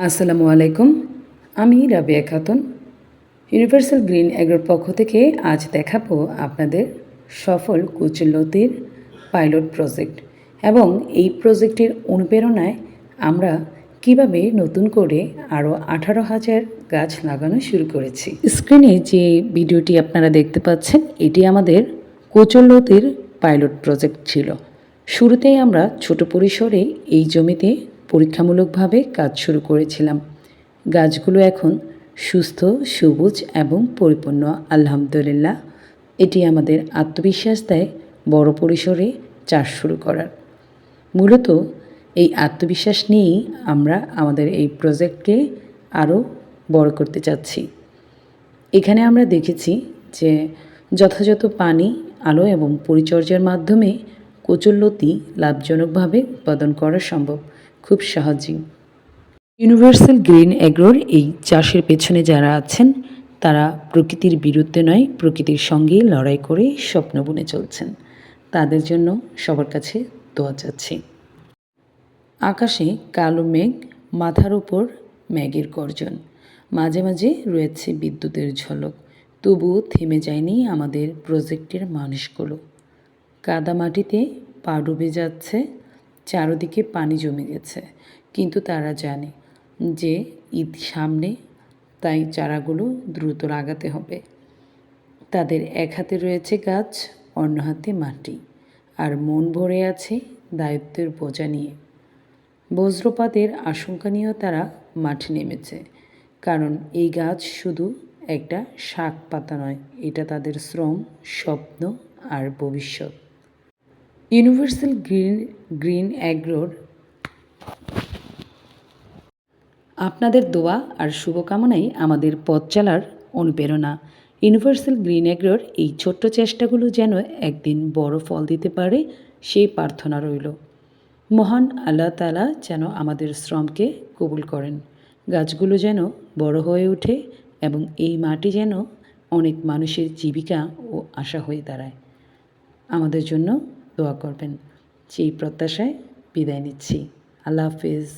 আসসালামু আলাইকুম। আমি রাবিয়া খাতুন। ইউনিভার্সাল গ্রিন এগ্রোর পক্ষ থেকে আজ দেখাবো আপনাদের সফল কুচলতির পাইলট প্রজেক্ট এবং এই প্রজেক্টের অনুপ্রেরণায় আমরা কিভাবে নতুন করে আরও 18,000 গাছ লাগানো শুরু করেছি। স্ক্রিনে যে ভিডিওটি আপনারা দেখতে পাচ্ছেন এটি আমাদের কুচলতির পাইলট প্রজেক্ট ছিল। শুরুতেই আমরা ছোট পরিসরে এই জমিতে পরীক্ষামূলকভাবে কাজ শুরু করেছিলাম। গাছগুলো এখন সুস্থ, সবুজ এবং পরিপূর্ণ আলহামদুলিল্লাহ। এটি আমাদের আত্মবিশ্বাস দেয় বড় পরিসরে চাষ শুরু করার। মূলত এই আত্মবিশ্বাস নিয়েই আমরা আমাদের এই প্রজেক্টকে আরও বড় করতে চাচ্ছি। এখানে আমরা দেখেছি যে যথাযথ পানি, আলো এবং পরিচর্যার মাধ্যমে কচুরলতি লাভজনকভাবে উৎপাদন করা সম্ভব খুব সহজেই। ইউনিভার্সাল গ্রিন এগ্রোর এই চাষের পেছনে যারা আছেন তারা প্রকৃতির বিরুদ্ধে নয়, প্রকৃতির সঙ্গেই লড়াই করে স্বপ্ন বুনে চলছেন। তাদের জন্য সবার কাছে দোয়া চাচ্ছি। আকাশে কালো মেঘ, মাথার উপর মেঘের গর্জন, মাঝে মাঝে রয়েছে বিদ্যুতের ঝলক, তবুও থেমে যায়নি আমাদের প্রজেক্টের মানুষগুলো। কাদামাটিতে পা ডুবে যাচ্ছে, চারদিকে পানি জমে গেছে, কিন্তু তারা জানে যে ঈদ সামনে, তাই চারাগুলো দ্রুত লাগাতে হবে। তাদের এক হাতে রয়েছে গাছ, অন্য হাতে মাটি, আর মন ভরে আছে দায়িত্বের বোঝা নিয়ে। বজ্রপাতের আশঙ্কা নিয়েও তারা মাঠে নেমেছে, কারণ এই গাছ শুধু একটা শাক পাতা নয়, এটা তাদের শ্রম, স্বপ্ন আর ভবিষ্যৎ। ইউনিভার্সাল গ্রিন এগ্রোর আপনাদের দোয়া আর শুভকামনাই আমাদের পথ চলার অনুপ্রেরণা। ইউনিভার্সাল গ্রিন এগ্রোর এই ছোট্ট চেষ্টাগুলো যেন একদিন বড় ফল দিতে পারে, সেই প্রার্থনা রইল। মহান আল্লাহ তাআলা যেন আমাদের শ্রমকে কবুল করেন, গাছগুলো যেন বড় হয়ে ওঠে এবং এই মাটি যেন অনেক মানুষের জীবিকা ও আশা হয়ে দাঁড়ায়। আমাদের জন্য দোয়া করবেন, সেই প্রত্যাশায় বিদায় নিচ্ছি। আল্লাহ হাফেজ।